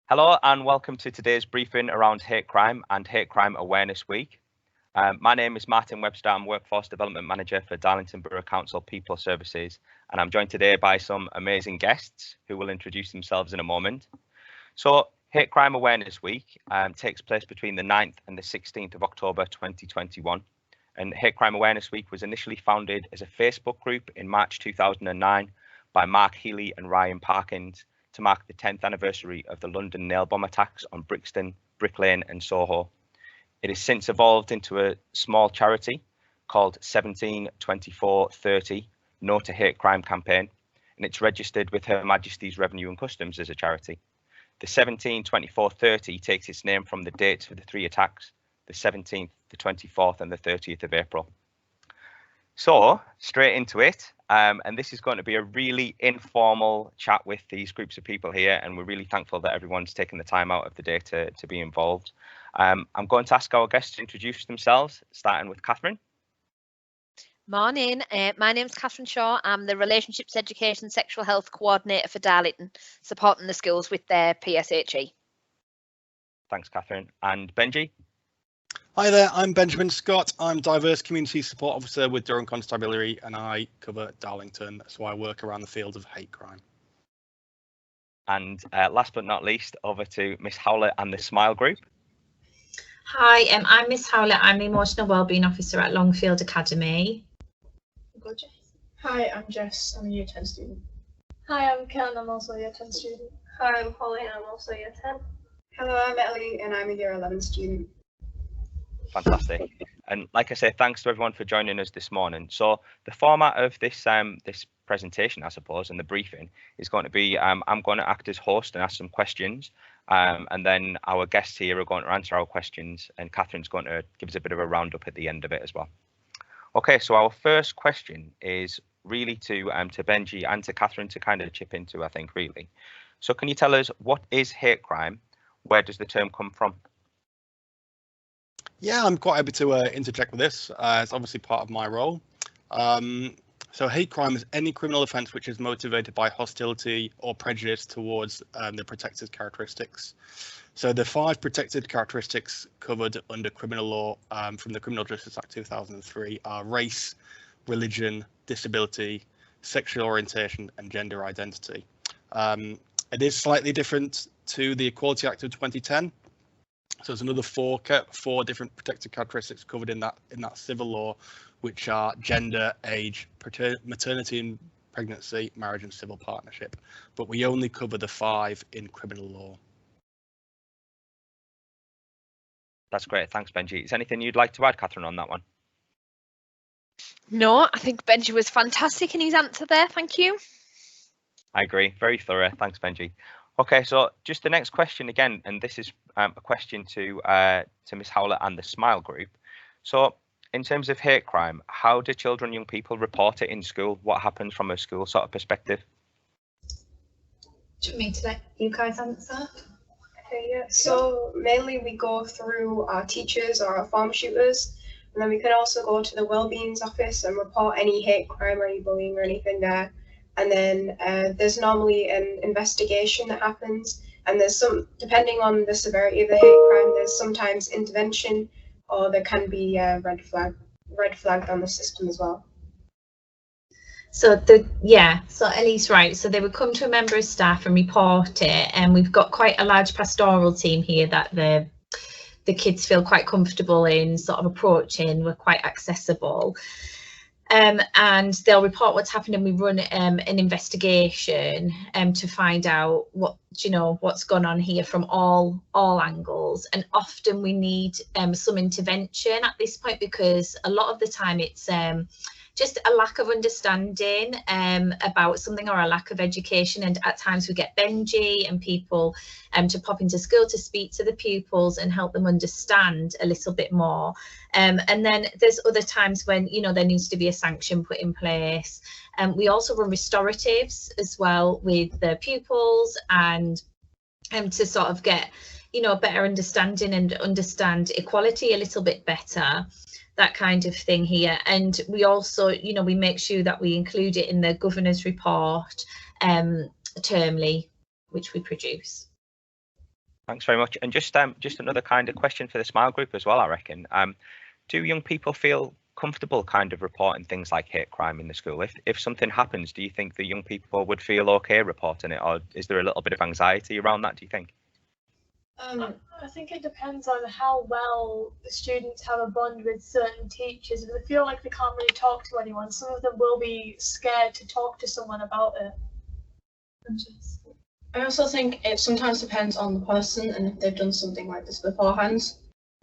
Hello and welcome to today's briefing around hate crime and Hate Crime Awareness Week. My name is Martin Webster. I'm Workforce Development Manager for Darlington Borough Council People Services, and I'm joined today by some amazing guests who will introduce themselves in a moment. So Hate Crime Awareness Week takes place between the 9th and the 16th of October 2021. And Hate Crime Awareness Week was initially founded as a Facebook group in March 2009 by Mark Healy and Ryan Parkins to mark the 10th anniversary of the London nail bomb attacks on Brixton, Brick Lane and Soho. It has since evolved into a small charity called 172430 No to Hate Crime campaign, and it's registered with Her Majesty's Revenue and Customs as a charity. The 172430 takes its name from the dates for the three attacks, the 17th, the 24th and the 30th of April. So straight into it, and this is going to be a really informal chat with these groups of people here, and we're really thankful that everyone's taken the time out of the day to be involved. I'm going to ask our guests to introduce themselves, starting with Catherine. Morning, my name's Catherine Shaw. I'm the Relationships Education Sexual Health Coordinator for Darlington, supporting the schools with their PSHE. Thanks, Catherine. And Benji? Hi there, I'm Benjamin Scott. I'm Diverse Community Support Officer with Durham Constabulary, and I cover Darlington, so I work around the field of hate crime. And last but not least, over to Miss Howlett and the Smile Group. Hi, I'm Miss Howlett. I'm the Emotional Wellbeing Officer at Longfield Academy. Hi, I'm Jess. I'm a Year 10 student. Hi, I'm Ken. I'm also a Year 10 student. Hi, I'm Holly and I'm also a Year 10. Hello, I'm Ellie and I'm a Year 11 student. Fantastic. And like I say, thanks to everyone for joining us this morning. So the format of this this presentation, I suppose, and the briefing is going to be I'm going to act as host and ask some questions, and then our guests here are going to answer our questions, and Catherine's going to give us a bit of a roundup at the end of it as well. Okay, so our first question is really to Benji and to Catherine to kind of chip into, I think, really. So can you tell us, what is hate crime? Where does the term come from? Yeah, I'm quite happy to interject with this. It's obviously part of my role. So hate crime is any criminal offence which is motivated by hostility or prejudice towards the protected characteristics. So the 5 protected characteristics covered under criminal law from the Criminal Justice Act 2003 are race, religion, disability, sexual orientation and gender identity. It is slightly different to the Equality Act of 2010. So there's another four different protected characteristics covered in that civil law, which are gender, age, maternity and pregnancy, marriage and civil partnership. But we only cover the 5 in criminal law. That's great. Thanks, Benji. Is anything you'd like to add, Catherine, on that one? No, I think Benji was fantastic in his answer there. Thank you. I agree. Very thorough. Thanks, Benji. Okay, so just the next question again, and this is a question to Miss Howlett and the Smile Group. So in terms of hate crime, how do children, young people report it in school? What happens from a school sort of perspective? Do you want me to let you guys answer? Okay, yeah. So mainly we go through our teachers or our form shooters, and then we can also go to the Wellbeing's office and report any hate crime or any bullying or anything there. And then there's normally an investigation that happens, and there's some, depending on the severity of the hate crime, there's sometimes intervention, or there can be red flagged on the system as well. So so Ellie's right. So they would come to a member of staff and report it, and we've got quite a large pastoral team here that the kids feel quite comfortable in sort of approaching. We're quite accessible. And they'll report what's happened, and we run an investigation to find out what's gone on here from all angles. And often we need some intervention at this point, because a lot of the time it's just a lack of understanding about something, or a lack of education. And at times we get Benji and people to pop into school to speak to the pupils and help them understand a little bit more. And then there's other times when, there needs to be a sanction put in place. We also run restoratives as well with the pupils, and to sort of get, a better understanding and understand equality a little bit better. That kind of thing here. And we also, we make sure that we include it in the governor's report termly, which we produce. Thanks very much. And just another kind of question for the Smile group as well, I reckon. Do young people feel comfortable kind of reporting things like hate crime in the school? If something happens, do you think the young people would feel okay reporting it, or is there a little bit of anxiety around that, do you think? I think it depends on how well the students have a bond with certain teachers. If they feel like they can't really talk to anyone, some of them will be scared to talk to someone about it. I also think it sometimes depends on the person and if they've done something like this beforehand,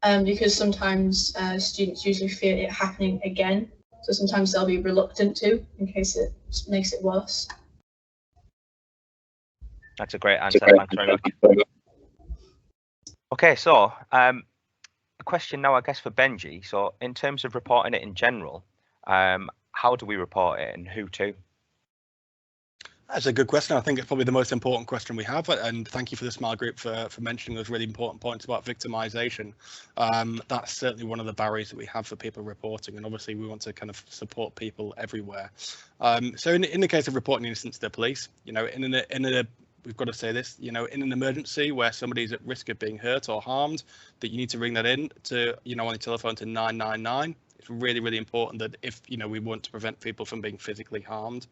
because sometimes students usually fear it happening again, so sometimes they'll be reluctant to in case it makes it worse. That's a great answer. Thanks very much. Okay, so a question now, I guess, for Benji. So in terms of reporting it in general, how do we report it and who to? That's a good question. I think it's probably the most important question we have, and thank you for the Smile group for mentioning those really important points about victimization. That's certainly one of the barriers that we have for people reporting, and obviously we want to kind of support people everywhere. So in the case of reporting innocence to the police, you know, we've got to say this, you know, in an emergency where somebody's at risk of being hurt or harmed, that you need to ring that in to, you know, on the telephone to 999. It's really, really important that if, you know, we want to prevent people from being physically harmed.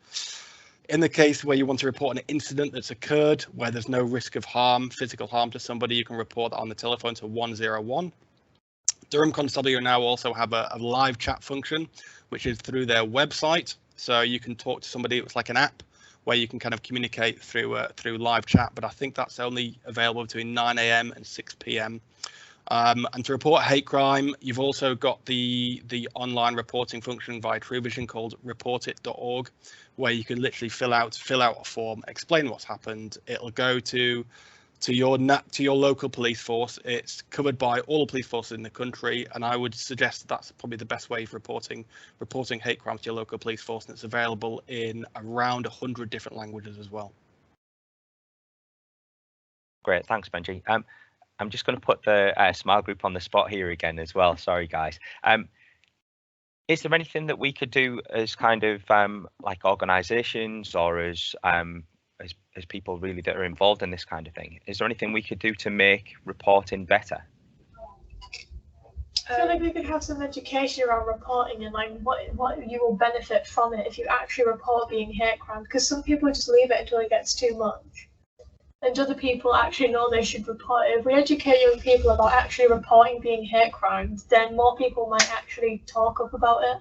In the case where you want to report an incident that's occurred where there's no risk of harm, physical harm to somebody, you can report that on the telephone to 101. Durham Constabulary now also have a live chat function, which is through their website. So you can talk to somebody. It's like an app where you can kind of communicate through live chat, but I think that's only available between 9 AM and 6 PM. And to report hate crime, you've also got the online reporting function via True Vision called reportit.org, where you can literally fill out a form, explain what's happened. It'll go to your local police force. It's covered by all the police forces in the country, and I would suggest that's probably the best way of reporting hate crimes to your local police force, and it's available in around 100 different languages as well. Great, thanks, Benji. I'm just going to put the Smile group on the spot here again as well. Sorry, guys. Is there anything that we could do as kind of like organisations or as people really that are involved in this kind of thing? Is there anything we could do to make reporting better? I feel like we could have some education around reporting and like what you will benefit from it if you actually report being hate crime, because some people just leave it until it gets too much. And other people actually know they should report it. If we educate young people about actually reporting being hate crimes, then more people might actually talk up about it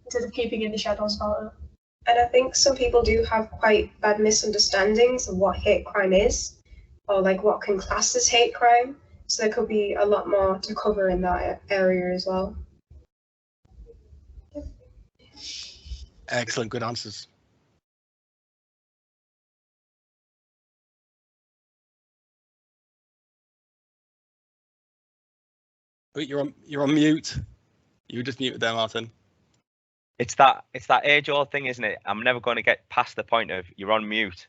instead of keeping in the shadows about it. And I think some people do have quite bad misunderstandings of what hate crime is, or like what can class as hate crime. So there could be a lot more to cover in that area as well. Excellent, good answers. You're on mute. You were just muted there, Martin. It's that age-old thing, isn't it? I'm never going to get past the point of you're on mute.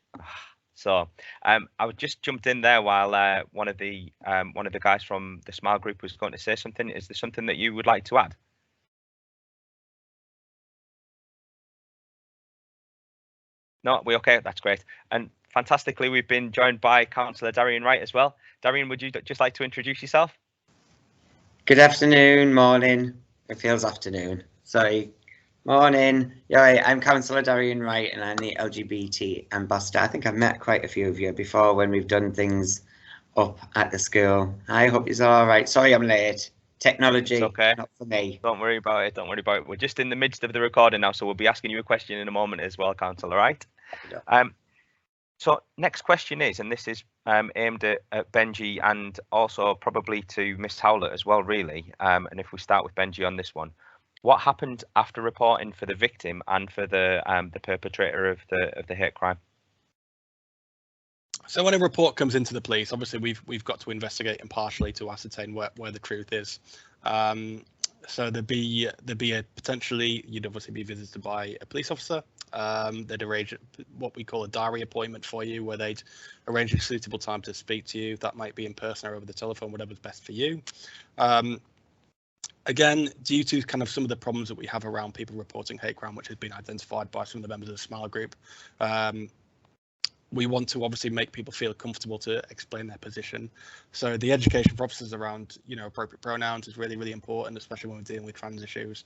So I would just jumped in there while one of the guys from the Smile group was going to say something. Is there something that you would like to add? No, we okay? That's great. And fantastically, we've been joined by Councillor Darian Wright as well. Darian, would you just like to introduce yourself? Good afternoon, morning. It feels afternoon. Sorry. Morning. Yeah, I'm Councillor Darian Wright and I'm the LGBT ambassador. I think I've met quite a few of you before when we've done things up at the school. I hope it's all right. Sorry I'm late. Technology, it's okay. Not for me. Don't worry about it. Don't worry about it. We're just in the midst of the recording now, so we'll be asking you a question in a moment as well, Councillor, right? So next question is, and this is aimed at Benji and also probably to Miss Howlett as well, really. And if we start with Benji on this one, what happened after reporting for the victim and for the perpetrator of the hate crime? So when a report comes into the police, obviously we've got to investigate impartially to ascertain where the truth is. So there'd be a potentially, you'd obviously be visited by a police officer. They'd arrange what we call a diary appointment for you, where they'd arrange a suitable time to speak to you. That might be in person or over the telephone, whatever's best for you. Again, due to kind of some of the problems that we have around people reporting hate crime, which has been identified by some of the members of the Smile group, we want to obviously make people feel comfortable to explain their position. So the education for officers around, appropriate pronouns is really, really important, especially when we're dealing with trans issues,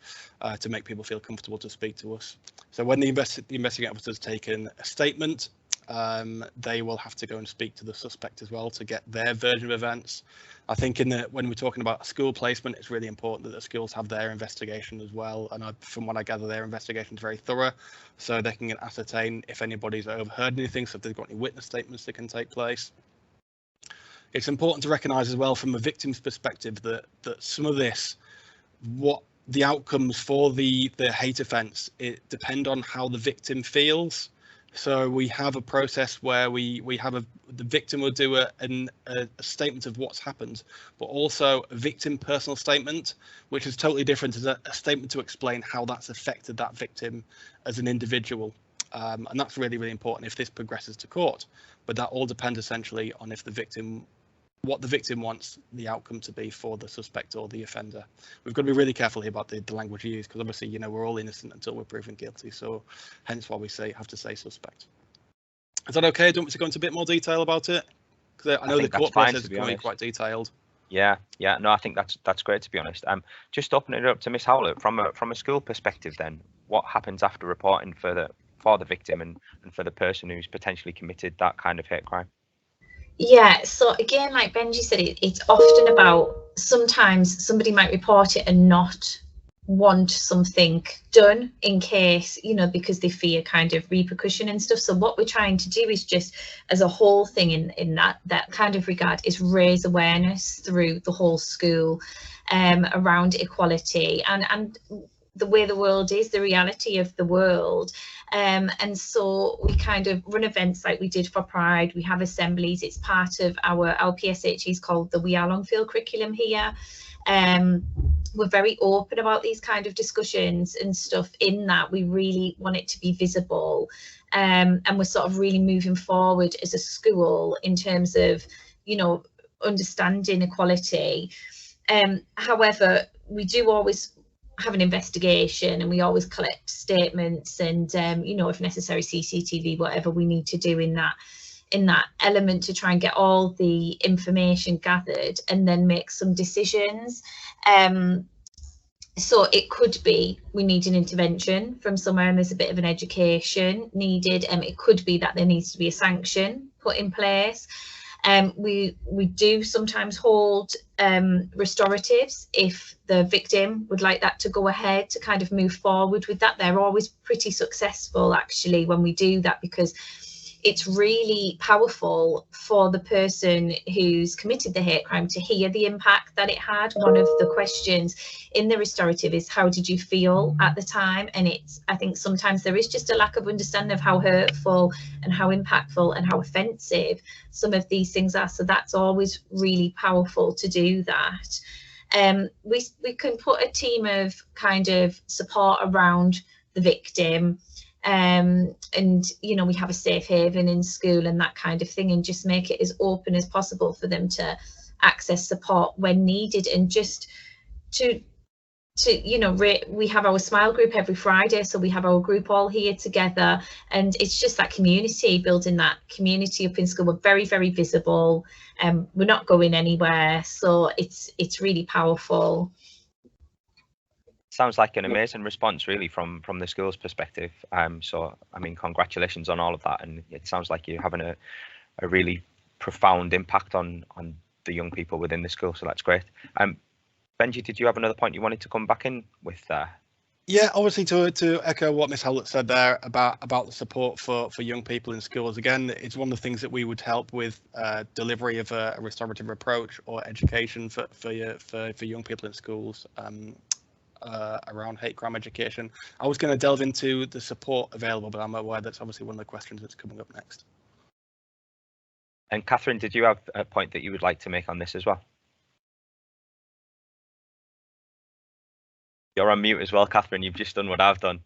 to make people feel comfortable to speak to us. So when the investigating officer's taken a statement, they will have to go and speak to the suspect as well to get their version of events. I think when we're talking about school placement, it's really important that the schools have their investigation as well. And from what I gather, their investigation is very thorough, so they can ascertain if anybody's overheard anything, so if they've got any witness statements that can take place. It's important to recognise as well from a victim's perspective that some of this, what the outcomes for the hate offence, it depend on how the victim feels. So we have a process where the victim will do a statement of what's happened, but also a victim personal statement, which is totally different as a statement to explain how that's affected that victim as an individual. And that's really, really important if this progresses to court. But that all depends essentially on what the victim wants the outcome to be for the suspect or the offender. We've got to be really careful here about the language we use, because obviously, we're all innocent until we're proven guilty. So hence why we have to say suspect. Is that okay? Do you want me to go into a bit more detail about it? Because I know the court process is going quite detailed. Yeah. No, I think that's great, to be honest. Just opening it up to Miss Howlett, from a school perspective, then what happens after reporting for the victim and for the person who's potentially committed that kind of hate crime? Yeah, so again, like Benji said, it's often about, sometimes somebody might report it and not want something done in case, because they fear kind of repercussion and stuff. So what we're trying to do is just, as a whole thing in that kind of regard, is raise awareness through the whole school around equality and the way the world is, the reality of the world. And so we kind of run events like we did for Pride. We have assemblies. It's part of our PSHEs called the We Are Longfield curriculum here. We're very open about these kind of discussions and stuff, in that we really want it to be visible. And we're sort of really moving forward as a school in terms of, understanding equality. However, we do always have an investigation, and we always collect statements and if necessary CCTV, whatever we need to do in that element to try and get all the information gathered and then make some decisions. So it could be we need an intervention from somewhere and there's a bit of an education needed. It could be that there needs to be a sanction put in place. We do sometimes hold restoratives if the victim would like that to go ahead, to kind of move forward with that. They're always pretty successful actually when we do that, because it's really powerful for the person who's committed the hate crime to hear the impact that it had. One of the questions in the restorative is, how did you feel at the time? And I think sometimes there is just a lack of understanding of how hurtful and how impactful and how offensive some of these things are. So that's always really powerful to do that. We can put a team of kind of support around the victim, and we have a safe haven in school and that kind of thing, and just make it as open as possible for them to access support when needed. And just to we have our smile group every Friday, so we have our group all here together, and it's just that community, building that community up in school. We're very, very visible, and we're not going anywhere, so it's really powerful. Sounds like an amazing response, really, from the school's perspective. So I mean, congratulations on all of that, and it sounds like you're having a really profound impact on the young people within the school, so that's great. Benji, did you have another point you wanted to come back in with there? Yeah, obviously to echo what Miss Howlett said there about the support for young people in schools. Again, it's one of the things that we would help with delivery of a restorative approach or education for young people in schools. Around hate crime education. I was going to delve into the support available, but I'm aware that's obviously one of the questions that's coming up next. And Catherine, did you have a point that you would like to make on this as well? You're on mute as well, Catherine. You've just done what I've done.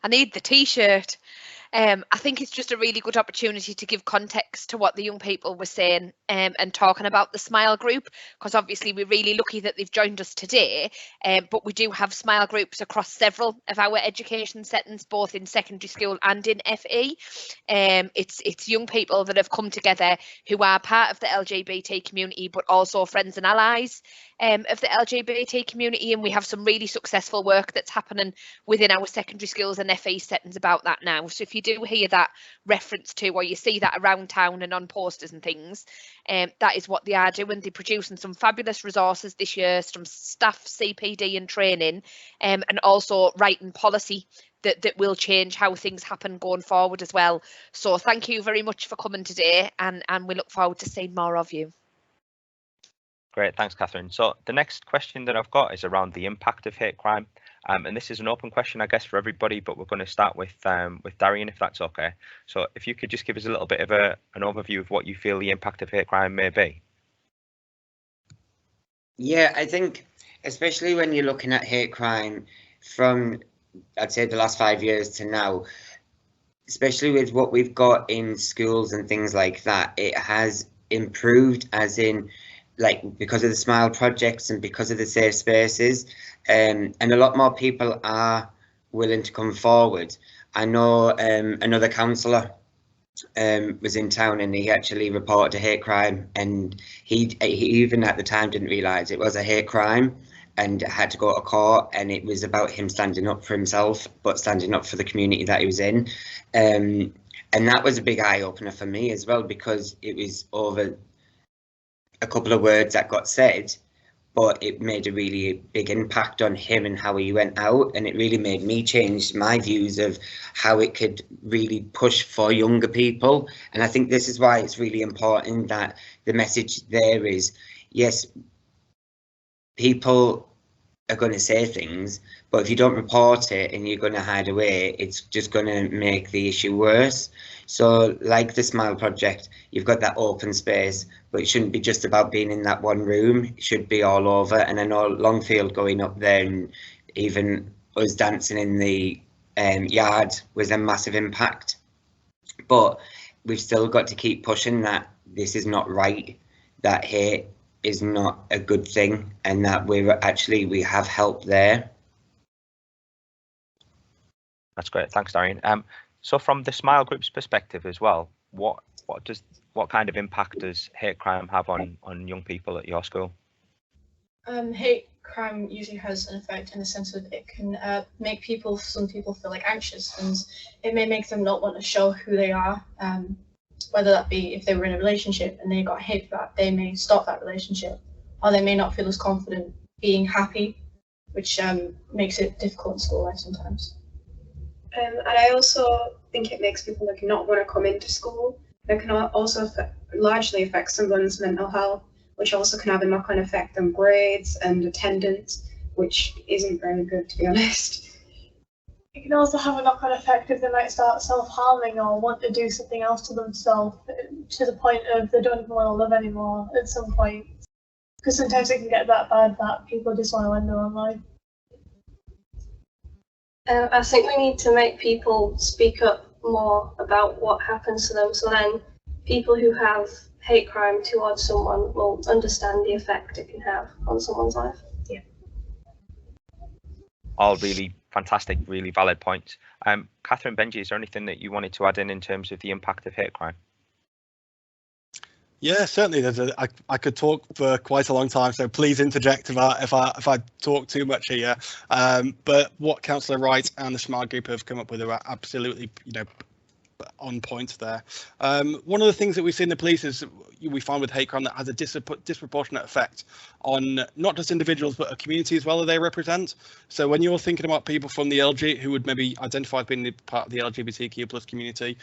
I need the t-shirt. I think it's just a really good opportunity to give context to what the young people were saying and talking about the SMILE group, because obviously we're really lucky that they've joined us today, but we do have SMILE groups across several of our education settings, both in secondary school and in FE. It's young people that have come together who are part of the LGBT community, but also friends and allies of the LGBT community, and we have some really successful work that's happening within our secondary schools and FE settings about that now. So if you do hear that reference to, or you see that around town and on posters and things, that is what they are doing. They're producing some fabulous resources this year, some staff CPD and training, and also writing policy that will change how things happen going forward as well. So thank you very much for coming today, and we look forward to seeing more of you. Great, thanks, Catherine. So the next question that I've got is around the impact of hate crime. And this is an open question, I guess, for everybody, but we're going to start with Darian, if that's okay. So if you could just give us a little bit of an overview of what you feel the impact of hate crime may be. Yeah, I think especially when you're looking at hate crime from, I'd say, the last 5 years to now, especially with what we've got in schools and things like that, it has improved, as in, like, because of the SMILE projects and because of the safe spaces, and a lot more people are willing to come forward. I know another councillor was in town and he actually reported a hate crime, and he even at the time didn't realise it was a hate crime and had to go to court, and it was about him standing up for himself but standing up for the community that he was in, and that was a big eye-opener for me as well, because it was over a couple of words that got said, but it made a really big impact on him and how he went out, and it really made me change my views of how it could really push for younger people. And I think this is why it's really important that the message there is, yes, people are going to say things, but if you don't report it and you're going to hide away, it's just going to make the issue worse. So like the SMILE project, you've got that open space, but it shouldn't be just about being in that one room. It should be all over. And I know Longfield going up there and even us dancing in the yard was a massive impact. But we've still got to keep pushing that this is not right, that hate is not a good thing, and that we have help there. That's great, thanks, Darian. So from the SMILE group's perspective as well, what kind of impact does hate crime have on young people at your school? Hate crime usually has an effect in the sense of it can make some people feel like anxious, and it may make them not want to show who they are. Whether that be if they were in a relationship and they got hate for that, they may stop that relationship, or they may not feel as confident being happy, which makes it difficult in school life sometimes. And I also think it makes people like not want to come into school. It can also largely affect someone's mental health, which also can have a knock-on effect on grades and attendance, which isn't very good, to be honest. It can also have a knock-on effect if they might start self-harming or want to do something else to themselves, to the point of they don't even want to live anymore at some point. Because sometimes it can get that bad that people just want to end their own life. I think we need to make people speak up more about what happens to them, so then people who have hate crime towards someone will understand the effect it can have on someone's life. Yeah. All really fantastic, really valid points. Catherine, Benji, is there anything that you wanted to add in terms of the impact of hate crime? Yeah, certainly. I could talk for quite a long time, so please interject if I talk too much here. But what Councillor Wright and the SMILE group have come up with are absolutely, on point there. One of the things that we see in the police is we find with hate crime that has a disproportionate effect on not just individuals but a community as well that they represent. So when you're thinking about people from the LG who would maybe identify as being part of the LGBTQ plus community,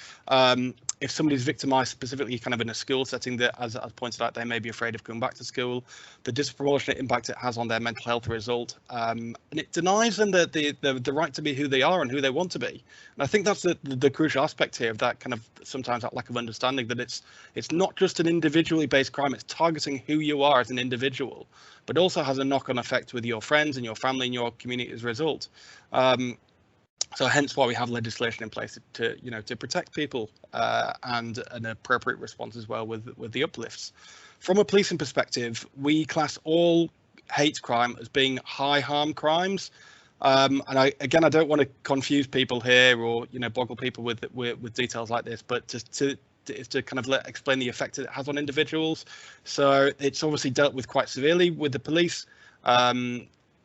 if somebody's victimized specifically kind of in a school setting, that as pointed out, they may be afraid of coming back to school, the disproportionate impact it has on their mental health result, and it denies them the right to be who they are and who they want to be. And I think that's the crucial aspect here of that kind of sometimes that lack of understanding, that it's not just an individually based crime, it's targeting who you are as an individual, but also has a knock-on effect with your friends and your family and your community as a result. So hence why we have legislation in place to to protect people and an appropriate response as well with the uplifts. From a policing perspective, we class all hate crime as being high harm crimes. And I don't want to confuse people here or boggle people with details like this, but to kind of explain the effect it has on individuals. So it's obviously dealt with quite severely with the police.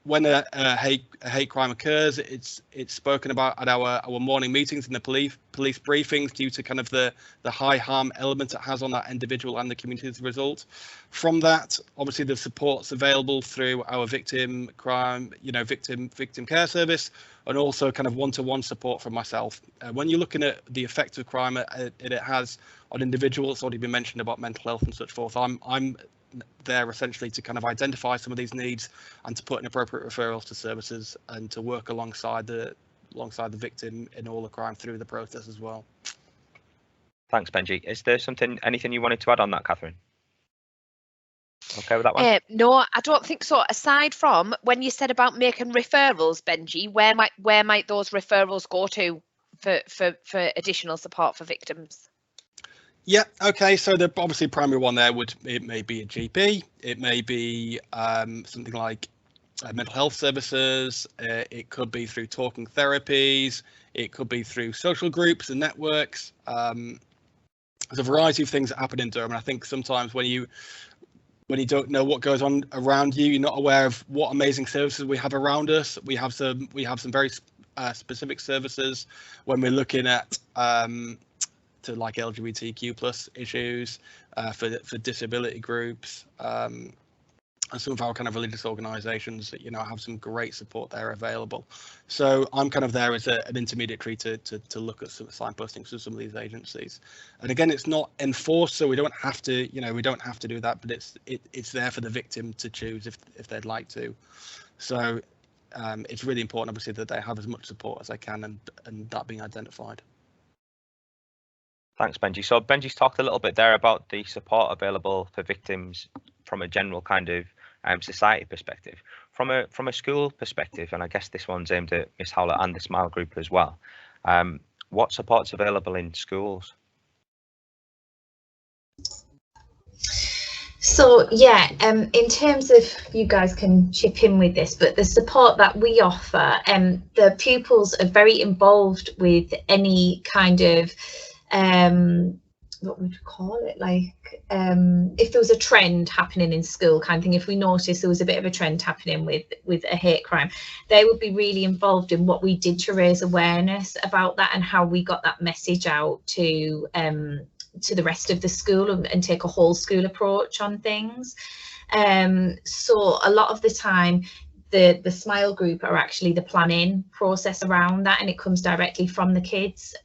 When a hate crime occurs, it's spoken about at our morning meetings and the police briefings due to kind of the high harm element it has on that individual and the community as a result. From that, obviously the support's available through our victim crime, victim care service, and also kind of one-to-one support from myself. When you're looking at the effect of crime it has on individuals, it's already been mentioned about mental health and such forth. I'm there essentially to kind of identify some of these needs and to put in appropriate referrals to services and to work alongside the victim in all the crime through the process as well. Thanks, Benji. Is there anything you wanted to add on that, Catherine? Okay with that one? No, I don't think so. Aside from when you said about making referrals, Benji, where might those referrals go to for additional support for victims? Yeah, okay, so the obviously primary one there it may be a GP, it may be something like mental health services, it could be through talking therapies, it could be through social groups and networks. There's a variety of things that happen in Durham, and I think sometimes when you don't know what goes on around you, you're not aware of what amazing services we have around us. We have some very specific services when we're looking at to like LGBTQ plus issues, for disability groups, and some of our kind of religious organisations that have some great support there available. So I'm kind of there as an intermediary to look at some signposting to some of these agencies. And again, it's not enforced, so we don't have to do that, but it's there for the victim to choose if they'd like to. So it's really important, obviously, that they have as much support as they can and that being identified. Thanks, Benji. So Benji's talked a little bit there about the support available for victims from a general kind of society perspective. From a school perspective, and I guess this one's aimed at Miss Howlett and the Smile Group as well, what support's available in schools? So yeah, in terms of, you guys can chip in with this, but the support that we offer, the pupils are very involved with any kind of what would you call it, like if there was a trend happening in school kind of thing, if we noticed there was a bit of a trend happening with a hate crime, they would be really involved in what we did to raise awareness about that and how we got that message out to the rest of the school and take a whole school approach on things. So a lot of the time the Smile Group are actually the planning process around that, and it comes directly from the kids,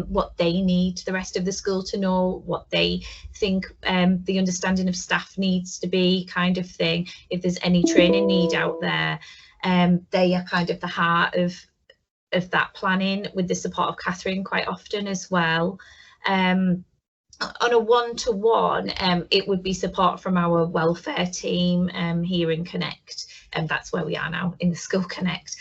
what they need the rest of the school to know, what they think the understanding of staff needs to be, kind of thing. If there's any training need out there, they are kind of the heart of that planning, with the support of Catherine quite often as well. On a one-to-one, it would be support from our welfare team here in Connect, and that's where we are now, in the School Connect.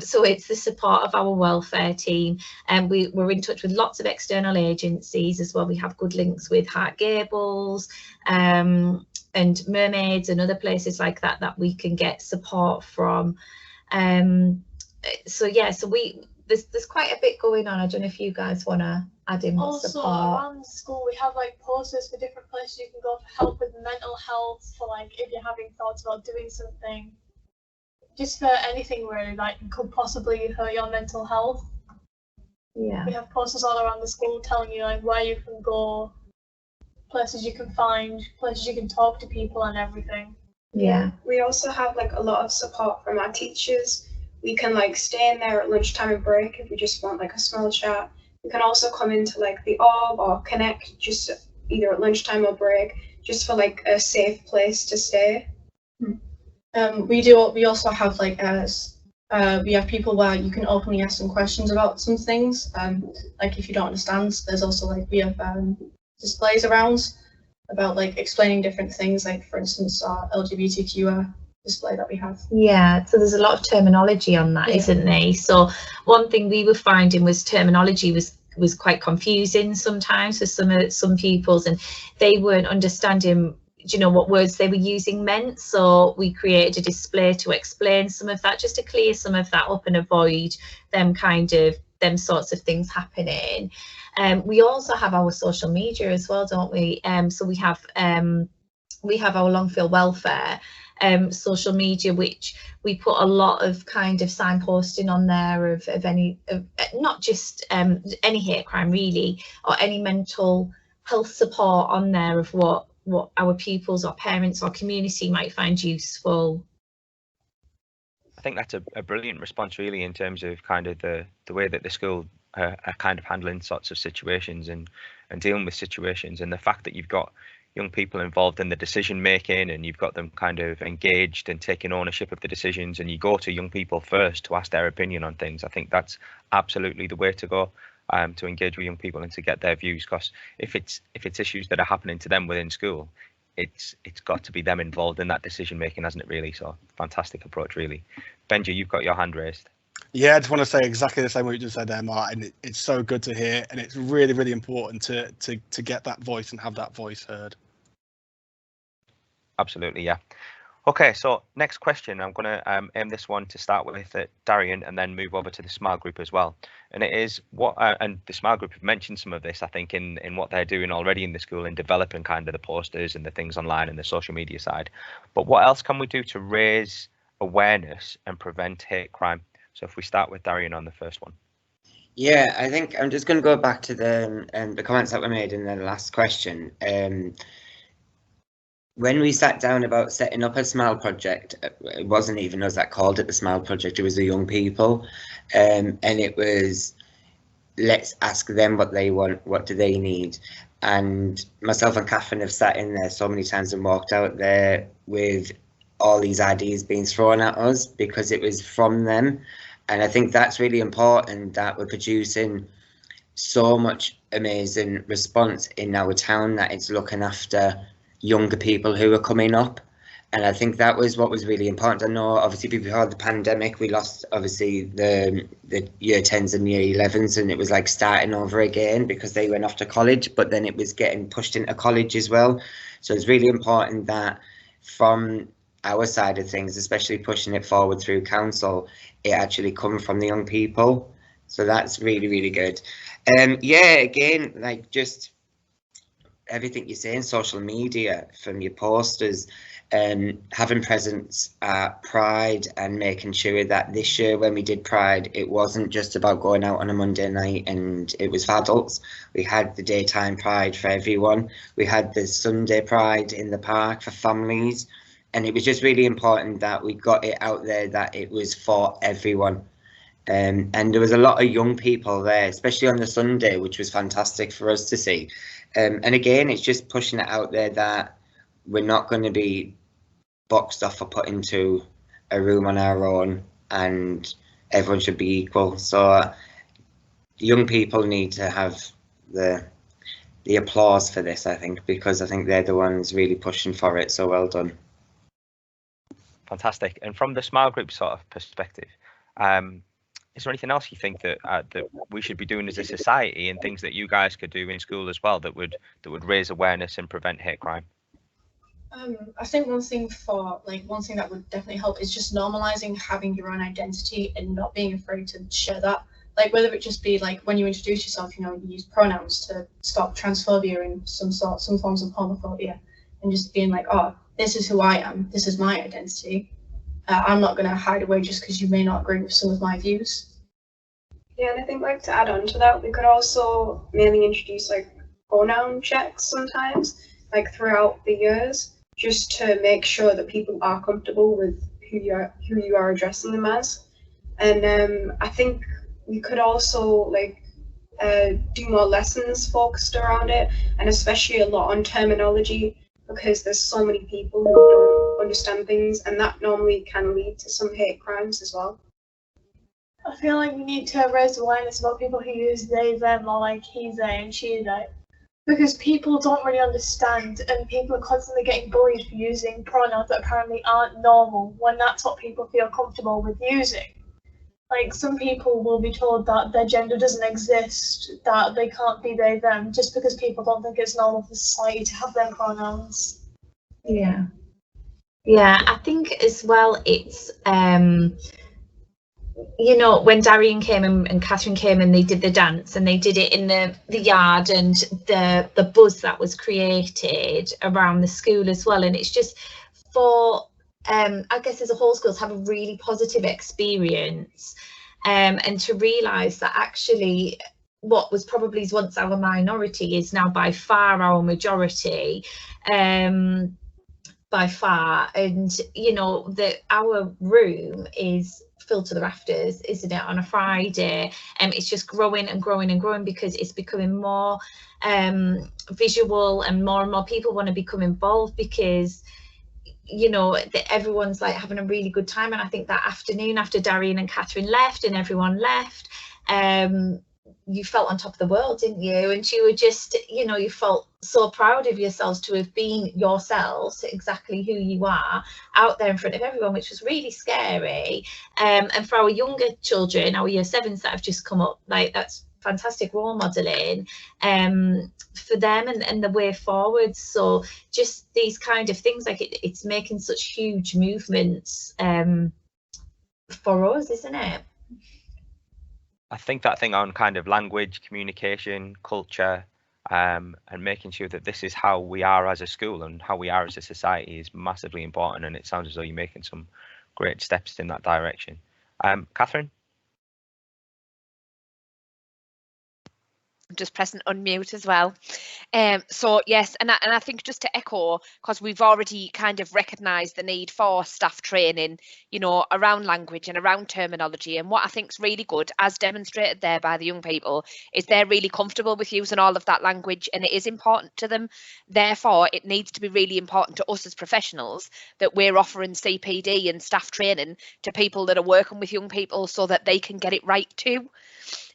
So it's the support of our welfare team, and we're in touch with lots of external agencies as well. We have good links with Hart Gables and Mermaids and other places like that we can get support from. So yeah, so there's quite a bit going on. I don't know if you guys want to add in more support. Also, around the school, we have like posters for different places you can go for help with mental health, for like if you're having thoughts about doing something, just for anything really, like could possibly hurt your mental health. Yeah. We have posters all around the school telling you like where you can go, places you can find, places you can talk to people and everything. Yeah. We also have like a lot of support from our teachers. We can like stay in there at lunchtime and break if we just want like a small chat. We can also come into like the Orb or Connect just either at lunchtime or break, just for like a safe place to stay. We also have like we have people where you can openly ask some questions about some things. Like if you don't understand, there's also like we have displays around about like explaining different things. Like for instance, our LGBTQ display that we have. Yeah, so there's a lot of terminology on that, isn't there? So one thing we were finding was terminology was quite confusing sometimes for some pupils, and they weren't understanding, you know, what words they were using meant. So we created a display to explain some of that, just to clear some of that up and avoid them sorts of things happening. We also have our social media as well, don't we? So we have our Longfield Welfare social media, which we put a lot of kind of signposting on there of not just any hate crime really, or any mental health support on there of what our pupils or parents or community might find useful. I think that's a brilliant response, really, in terms of kind of the way that the school are kind of handling sorts of situations and dealing with situations, and the fact that you've got young people involved in the decision making, and you've got them kind of engaged and taking ownership of the decisions, and you go to young people first to ask their opinion on things. I think that's absolutely the way to go, to engage with young people and to get their views, because if it's issues that are happening to them within school, it's got to be them involved in that decision making, hasn't it, really? So fantastic approach, really. Benji, you've got your hand raised. Yeah, I just want to say exactly the same what you just said there, Martin. It's so good to hear, and it's really, really important to get that voice and have that voice heard. Absolutely, yeah. Okay, so next question, I'm going to aim this one to start with Darian, and then move over to the SMILE group as well. And it is what, and the SMILE group have mentioned some of this, I think, in what they're doing already in the school, in developing kind of the posters and the things online and the social media side. But what else can we do to raise awareness and prevent hate crime? So if we start with Darian on the first one. Yeah, I think I'm just going to go back to the comments that were made in the last question. When we sat down about setting up a SMILE project, it wasn't even us that called it the SMILE project, it was the young people. And it was, let's ask them what they want, what do they need? And myself and Catherine have sat in there so many times and walked out there with all these ideas being thrown at us because it was from them. And I think that's really important, that we're producing so much amazing response in our town, that it's looking after younger people who are coming up. And I think that was what was really important. I know obviously before the pandemic we lost obviously the year 10s and year 11s, and it was like starting over again because they went off to college, but then it was getting pushed into college as well. So it's really important that from our side of things, especially pushing it forward through council, it actually come from the young people. So that's really, really good. Yeah, again, like just everything you're saying, social media, from your posters, having presence at Pride, and making sure that this year when we did Pride, it wasn't just about going out on a Monday night and it was for adults. We had the daytime Pride for everyone. We had the Sunday Pride in the park for families. And it was just really important that we got it out there that it was for everyone. And there was a lot of young people there, especially on the Sunday, which was fantastic for us to see. And again, it's just pushing it out there that we're not going to be boxed off or put into a room on our own, and everyone should be equal. So young people need to have the applause for this, I think, because I think they're the ones really pushing for it. So well done. Fantastic. And from the SMILE group sort of perspective, is there anything else you think that that we should be doing as a society, and things that you guys could do in school as well that would raise awareness and prevent hate crime? I think one thing that would definitely help is just normalizing having your own identity and not being afraid to share that. Like whether it just be like when you introduce yourself, you know, you use pronouns to stop transphobia and some forms of homophobia, and just being like, oh, this is who I am, this is my identity. I'm not going to hide away just because you may not agree with some of my views. Yeah, and I think like to add on to that, we could also mainly introduce like pronoun checks sometimes, like throughout the years, just to make sure that people are comfortable with who you are addressing them as. And I think we could also like do more lessons focused around it, and especially a lot on terminology, because there's so many people who don't understand things, and that normally can lead to some hate crimes as well. I feel like we need to raise awareness about people who use they, them, or like he, they, and she, they. because people don't really understand, and people are constantly getting bullied for using pronouns that apparently aren't normal when that's what people feel comfortable with using. Like, some people will be told that their gender doesn't exist, that they can't be they, them, just because people don't think it's normal for society to have them pronouns. Yeah. Yeah, I think as well it's you know, when Darian came and Catherine came and they did the dance and they did it in the yard, and the buzz that was created around the school as well, and it's just for I guess as a whole schools have a really positive experience, and to realise that actually what was probably once our minority is now by far our majority, by far. And you know that our room is filled to the rafters, isn't it, on a Friday, and it's just growing and growing and growing because it's becoming more visual, and more people want to become involved because you know everyone's like having a really good time. And I think that afternoon after Darian and Catherine left and everyone left, you felt on top of the world, didn't you? And you were just, you know, you felt so proud of yourselves to have been yourselves, exactly who you are, out there in front of everyone, which was really scary. And for our younger children, our year 7s that have just come up, like that's fantastic role modelling for them and the way forward. So just these kind of things, like it's making such huge movements for us, isn't it? I think that thing on kind of language, communication, culture, and making sure that this is how we are as a school and how we are as a society is massively important. And it sounds as though you're making some great steps in that direction. Catherine? I'm just pressing unmute as well. So yes, and I think just to echo, because we've already kind of recognised the need for staff training, you know, around language and around terminology. And what I think is really good, as demonstrated there by the young people, is they're really comfortable with using all of that language, and it is important to them. Therefore, it needs to be really important to us as professionals that we're offering CPD and staff training to people that are working with young people so that they can get it right too.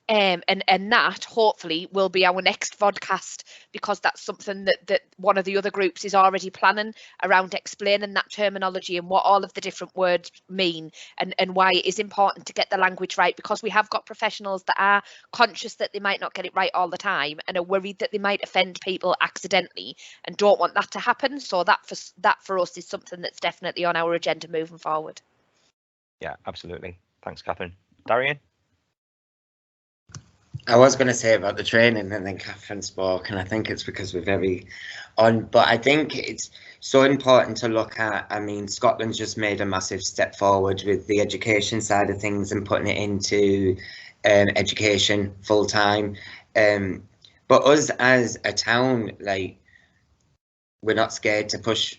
And that hopefully will be our next vodcast, because that's something that one of the other groups is already planning around, explaining that terminology and what all of the different words mean, and why it is important to get the language right, because we have got professionals that are conscious that they might not get it right all the time and are worried that they might offend people accidentally and don't want that to happen. So that for us is something that's definitely on our agenda moving forward. Yeah, absolutely. Thanks, Catherine. Darian? I was going to say about the training, and then Catherine spoke, and I think it's because we're very on, but I think it's so important to look at. I mean, Scotland's just made a massive step forward with the education side of things and putting it into education full time. But us as a town, like, we're not scared to push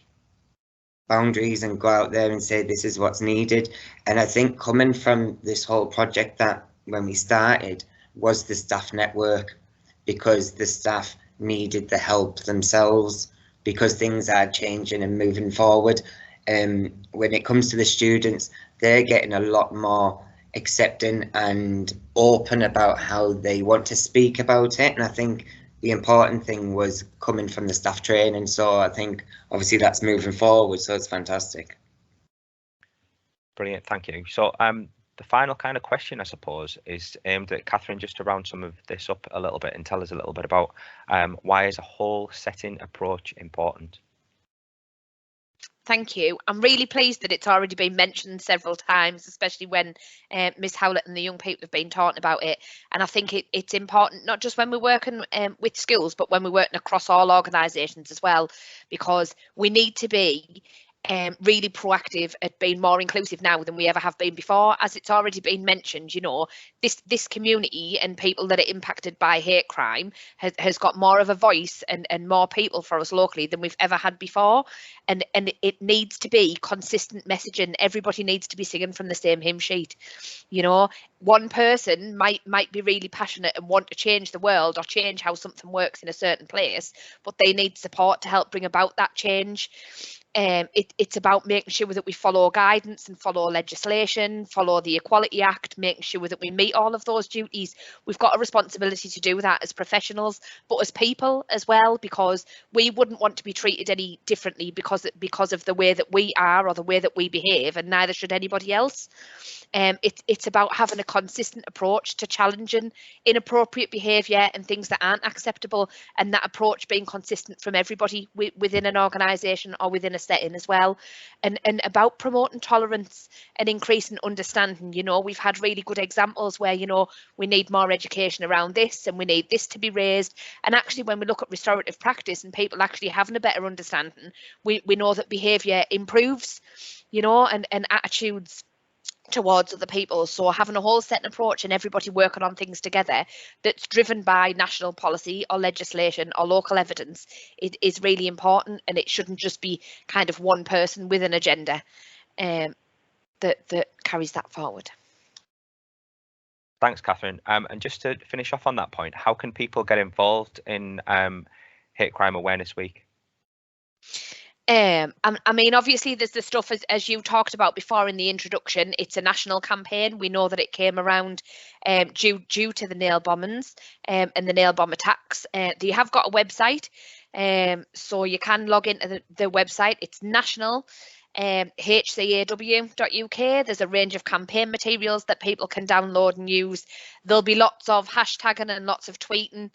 boundaries and go out there and say this is what's needed. And I think coming from this whole project that when we started was the staff network, because the staff needed the help themselves, because things are changing and moving forward. When it comes to the students, they're getting a lot more accepting and open about how they want to speak about it. And I think the important thing was coming from the staff training. So I think obviously that's moving forward. So it's fantastic. Brilliant, thank you. So the final kind of question, I suppose, is aimed at Catherine, just to round some of this up a little bit and tell us a little bit about why is a whole setting approach important? Thank you. I'm really pleased that it's already been mentioned several times, especially when Miss Howlett and the young people have been talking about it. And I think it's important, not just when we're working with schools, but when we're working across all organisations as well, because we need to be really proactive at being more inclusive now than we ever have been before. As it's already been mentioned, you know, this community and people that are impacted by hate crime has got more of a voice and more people for us locally than we've ever had before. And it needs to be consistent messaging. Everybody needs to be singing from the same hymn sheet. You know, one person might be really passionate and want to change the world or change how something works in a certain place, but they need support to help bring about that change. It's about making sure that we follow guidance and follow legislation, follow the Equality Act, making sure that we meet all of those duties. We've got a responsibility to do that as professionals, but as people as well, because we wouldn't want to be treated any differently because of the way that we are or the way that we behave, and neither should anybody else. It's about having a consistent approach to challenging inappropriate behaviour and things that aren't acceptable, and that approach being consistent from everybody within an organisation or within a setting as well, and about promoting tolerance and increasing understanding. You know, we've had really good examples where, you know, we need more education around this and we need this to be raised, and actually when we look at restorative practice and people actually having a better understanding, we know that behaviour improves, you know, and attitudes towards other people. So having a whole set approach and everybody working on things together that's driven by national policy or legislation or local evidence is really important, and it shouldn't just be kind of one person with an agenda that carries that forward. Thanks, Catherine. And just to finish off on that point, how can people get involved in Hate Crime Awareness Week? I mean, obviously there's the stuff as you talked about before in the introduction. It's a national campaign. We know that it came around due to the nail bombings and the nail bomb attacks. They have got a website, so you can log into the website. It's national hcaw.uk. There's a range of campaign materials that people can download and use. There'll be lots of hashtagging and lots of tweeting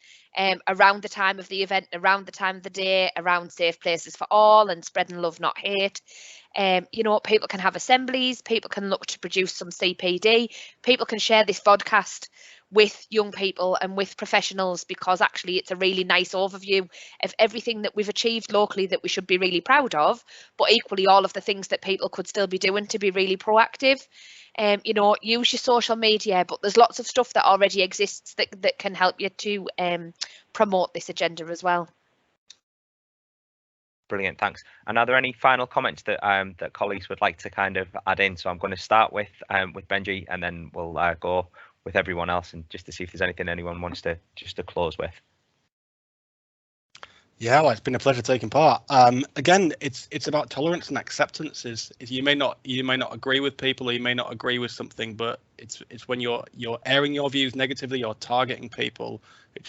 around the time of the event, around the time of the day, around safe places for all and spreading love, not hate. You know, people can have assemblies, people can look to produce some CPD, people can share this podcast with young people and with professionals, because actually it's a really nice overview of everything that we've achieved locally that we should be really proud of, but equally all of the things that people could still be doing to be really proactive. You know, use your social media, but there's lots of stuff that already exists that can help you to promote this agenda as well. Brilliant, thanks. And are there any final comments that that colleagues would like to kind of add in? So I'm going to start with Benji, and then we'll go with everyone else, and just to see if there's anything anyone wants to close with. Yeah, well, it's been a pleasure taking part. Again, it's about tolerance and acceptance. Is you may not agree with people, or you may not agree with something, but it's when you're airing your views negatively, you're targeting people,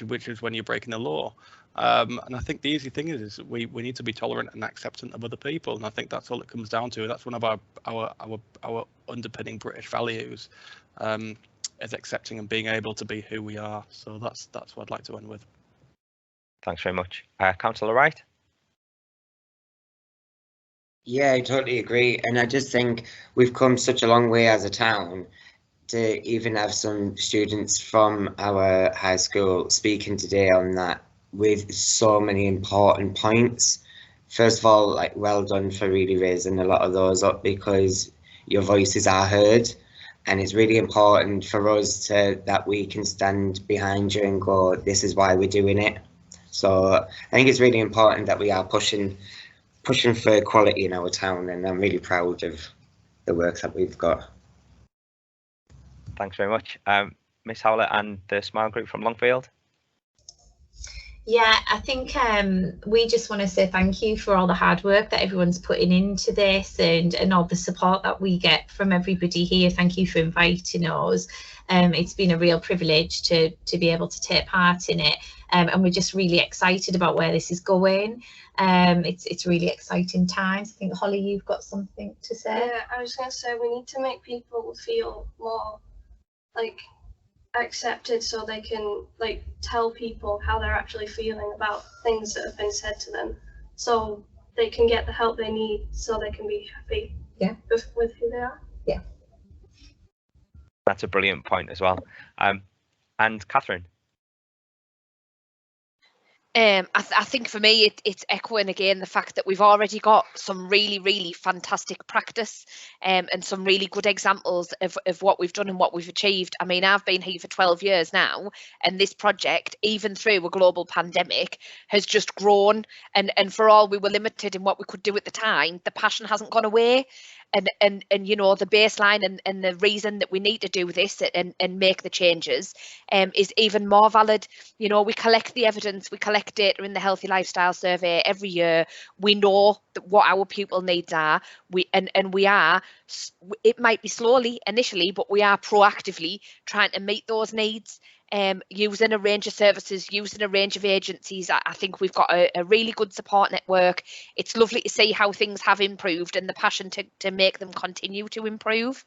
which is when you're breaking the law. And I think the easy thing is we need to be tolerant and acceptant of other people, and I think that's all it comes down to. That's one of our underpinning British values, is accepting and being able to be who we are. So that's what I'd like to end with. Thanks very much. Councillor Wright? Yeah, I totally agree. And I just think we've come such a long way as a town to even have some students from our high school speaking today on that with so many important points. First of all, like, well done for really raising a lot of those up, because your voices are heard. And it's really important for us that we can stand behind you and go, this is why we're doing it. So I think it's really important that we are pushing for equality in our town, and I'm really proud of the work that we've got. Thanks very much. Miss Howlett and the Smile Group from Longfield? Yeah, I think we just want to say thank you for all the hard work that everyone's putting into this, and all the support that we get from everybody here. Thank you for inviting us. It's been a real privilege to be able to take part in it, and we're just really excited about where this is going. It's really exciting times. I think, Holly, you've got something to say. Yeah, I was going to say we need to make people feel more like accepted, so they can like tell people how they're actually feeling about things that have been said to them, so they can get the help they need, so they can be happy with who they are. Yeah, that's a brilliant point as well. And Catherine? I think for me it's echoing again the fact that we've already got some really fantastic practice and some really good examples of what we've done and what we've achieved. I mean, I've been here for 12 years now, and this project, even through a global pandemic, has just grown, and for all we were limited in what we could do at the time, the passion hasn't gone away. and you know, the baseline and the reason that we need to do this and make the changes is even more valid. You know, we collect the evidence, we collect data in the Healthy Lifestyle Survey every year. We know what our pupil needs are. We are, it might be slowly initially, but we are proactively trying to meet those needs. Using a range of services, using a range of agencies. I think we've got a really good support network. It's lovely to see how things have improved and the passion to make them continue to improve.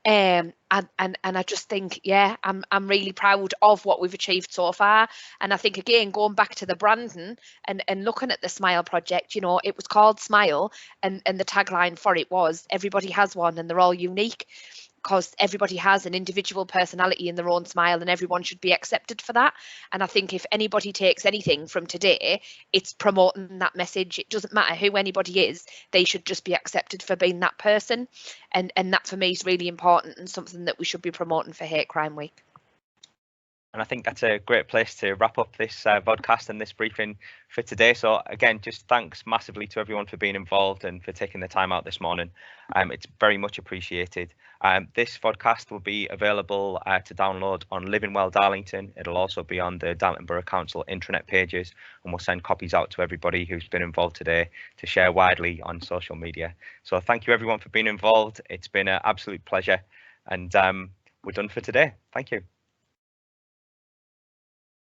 And I just think, yeah, I'm really proud of what we've achieved so far. And I think, again, going back to the branding and looking at the Smile project, you know, it was called Smile, and the tagline for it was everybody has one and they're all unique, because everybody has an individual personality in their own smile and everyone should be accepted for that. And I think if anybody takes anything from today, it's promoting that message. It doesn't matter who anybody is, they should just be accepted for being that person. And that for me is really important and something that we should be promoting for Hate Crime Week. And I think that's a great place to wrap up this podcast and this briefing for today. So again, just thanks massively to everyone for being involved and for taking the time out this morning. It's very much appreciated. This podcast will be available to download on Living Well Darlington. It'll also be on the Darlington Borough Council intranet pages, and we'll send copies out to everybody who's been involved today to share widely on social media. So thank you everyone for being involved. It's been an absolute pleasure, and we're done for today. Thank you.